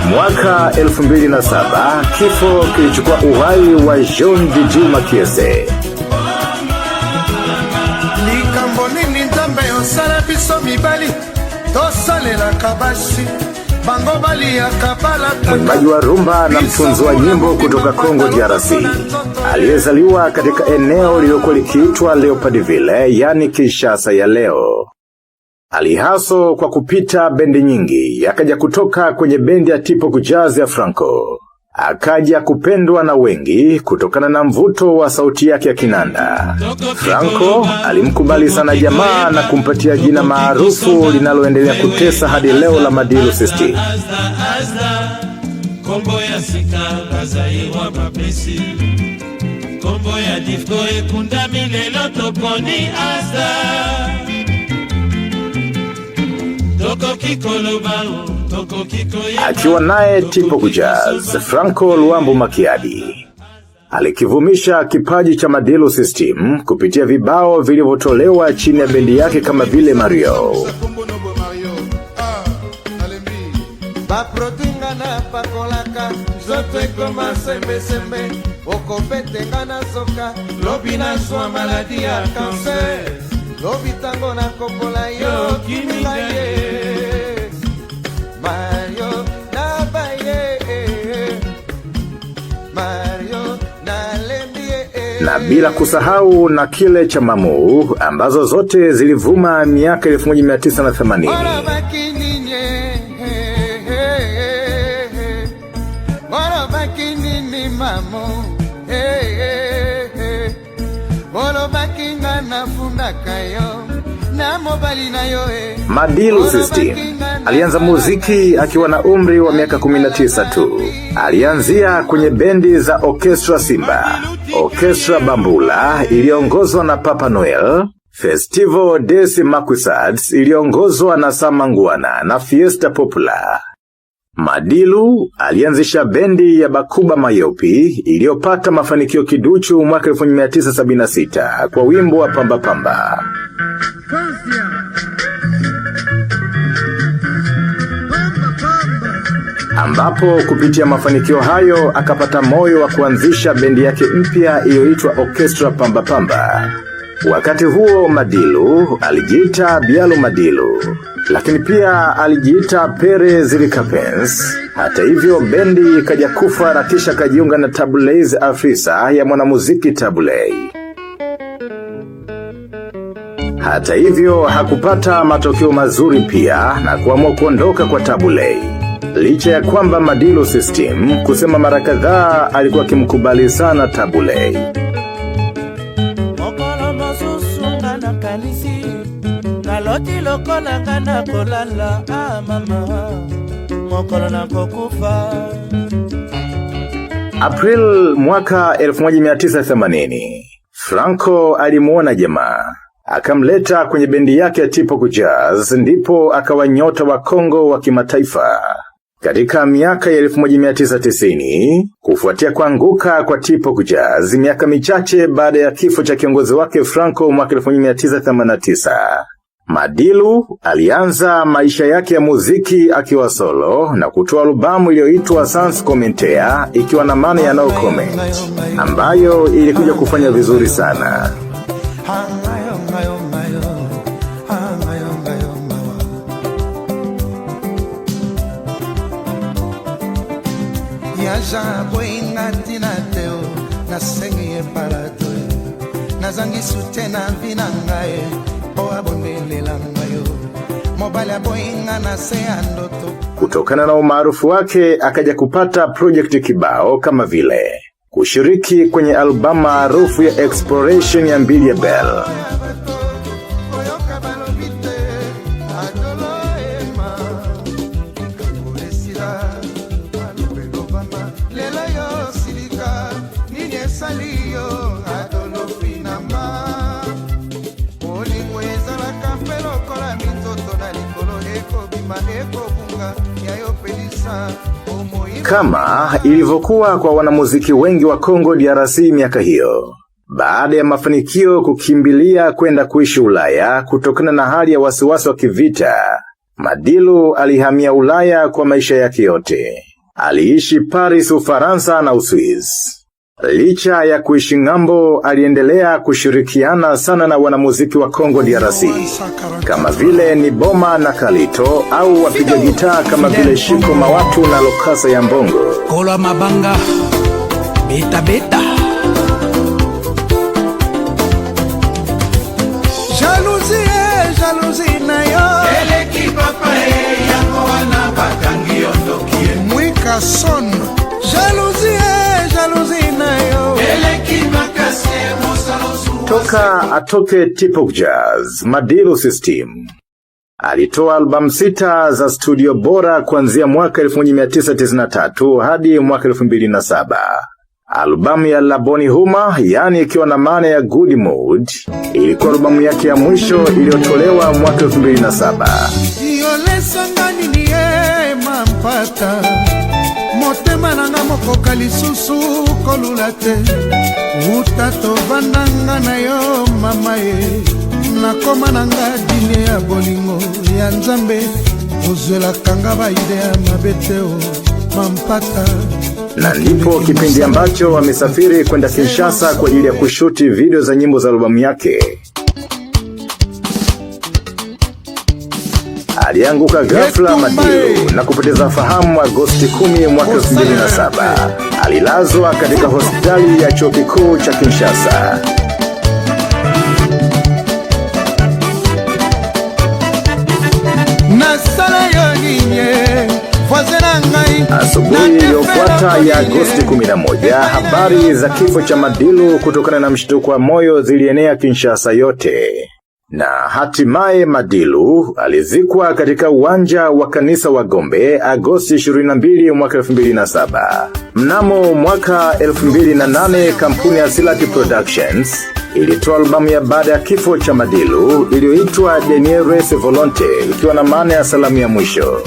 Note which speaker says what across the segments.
Speaker 1: Mwaka 2007, kifo kilichukua uhai wa Jean Didi Makiese.
Speaker 2: Likambo nini nzambe osala biso mibali tosalela kabashi bango bali ya kabala.
Speaker 1: Mwimbaji wa rumba na mtunzi wa nyimbo kutoka Kongo DRC, aliyezaliwa katika eneo lililokuwa likiitwa Leopoldville, yani Kinshasa ya leo. Alihaso kwa kupita bendi nyingi, akaja kutoka kwenye bendi ya Tipo Jazz ya Franco. Akaja kupendwa na wengi kutokana na mvuto wa sauti yake ya kinanda. Franco alimkubali sana jamaa na kumpatia jina maarufu linaloendelea kutesa hadi leo la Madilu System.
Speaker 3: Kombo ya sika bazaiwa mapesi, kombo ya difko ekunda milelo toponi asa.
Speaker 1: Akiwa naye Tipo Jazz, Franco Luambo Makiadi alikivumisha kipaji cha Madilu System kupitia vibao vilivyotolewa chini ya bendi yake kama vile Mario.
Speaker 2: Lobitango na kopola yo kimigaye Mario na baye Mario na lembie.
Speaker 1: Na bila kusahau na kile cha Mamu, ambazo zote zilivuma miaka 1980.
Speaker 2: Mwana baki nini mamu
Speaker 1: Madilu System alianza muziki akiwa na umri wa miaka 19 tu. Alianzia kwenye bendi za Orchestra Simba, Orchestra Bambula iliongozwa na Papa Noel, Festival des Maquisards iliongozwa na Samanguana na Fiesta Popular. Madilu alianzisha bendi ya Bakuba Mayopi iliyopata mafanikio kiduchu mwaka 1976 kwa wimbo wa Pamba Pamba. Ambapo kupitia mafanikio hayo akapata moyo wa kuanzisha bendi yake mpya iliyoitwa Orchestra Pamba Pamba. Wakati huo Madilu alijiita Bialu Madilu, lakini pia alijiita Pere Zirikapens. Hata hivyo bendi ikaja kufa na kisha kajiunga na Tabulez Afrisa ya mwanamuziki Tabulei. Hata hivyo hakupata matokeo mazuri pia na kuamua kuondoka kwa Tabulei. Licha ya kwamba Madilu System kusema mara kadhaa alikuwa akimkubali sana Tabulei.
Speaker 3: Loti loko nangana kolala mama mokolo na kokufa.
Speaker 1: April mwaka 1980, Franco alimuona jamaa, akamleta kwenye bendi yake ya Tipo Jazz, ndipo akawa nyota wa Kongo wa kimataifa. Katika miaka ya 1990, kufuatia kuanguka kwa Tipo Jazz miaka michache baada ya kifo cha kiongozi wake Franco mwaka 1989, Madilu alianza maisha yake ya muziki akiwa solo na kutoa albamu iliyoitwa Sans Commentaire, ikiwa na maana ya no comment, ambayo ilikuja kufanya vizuri sana. Kutokana na umaarufu wake akaja kupata project kibao kama vile kushiriki kwenye albamu maarufu ya Exploration ya Mbilia Bell. Kama ilivyokuwa kwa wanamuziki wengi wa Kongo DRC miaka hiyo, baada ya mafanikio kukimbilia kwenda kuishi Ulaya kutokana na hali ya wasiwasi wa kivita, Madilu alihamia Ulaya kwa maisha yake yote. Aliishi Paris, Ufaransa na Uswizi. Licha ya kuishi ng'ambo, aliendelea kushirikiana sana na wanamuziki wa Kongo DRC kama vile Niboma na Kalito, au wapiga gitaa kama vile Shiko Mawatu na Lokasa ya Mbongo.
Speaker 4: Kola mabanga beta beta.
Speaker 2: Jalousie na yo
Speaker 3: eleki papa yango wana bakangi ondokie
Speaker 2: mwika son. Jalousie na yo
Speaker 3: eleki makasi mosalosu
Speaker 1: Toka atoke Tipok Jazz, Madilu System alitoa albamu 6 za studio bora kuanzia mwaka 1993 hadi mwaka 2007. Albamu ya Laboni Huma, yani ikiwa na maana ya Good Mood, ilikuwa albamu yake ya mwisho iliyotolewa mwaka 2007.
Speaker 2: Yolesa ngani niye mampata motema nanga mokoka lisusu kolulate utato bandanga na yo mama ye nakoma nanga dine ya bolingo ya nzambe uzwela kanga baide ya mabeteo mampata.
Speaker 1: Na ndipo kipindi ambacho wamesafiri kwenda Kinshasa kwa ajili ya kushuti video za nyimbo za albamu yake. Alianguka ghafla Madilu na kupoteza fahamu Agosti 10 mwaka 2007. Alilazwa katika hospitali ya chuo kikuu cha Kinshasa. Asubuhi iliyofuata ya Agosti 11, habari za kifo cha Madilu kutokana na mshtuko wa moyo zilienea Kinshasa yote. Na hatimaye Madilu alizikwa katika uwanja wa kanisa wa Gombe Agosti 22 mwaka 2007. Mnamo mwaka 2008 kampuni ya Silati Productions ilitoa albamu ya baada ya kifo cha Madilu iliyoitwa Dernière Volonté, ikiwa na maana ya salamu ya mwisho.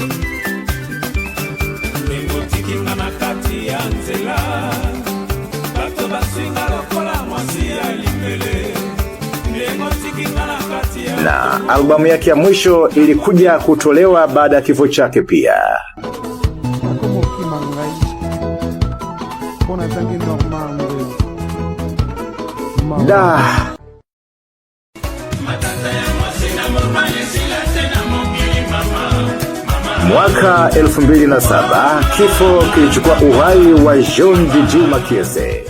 Speaker 1: Na albamu yake ya mwisho ilikuja kutolewa baada ya kifo chake pia. Da. Mwaka 2007 kifo kilichukua uhai wa Jean Didi Makiese.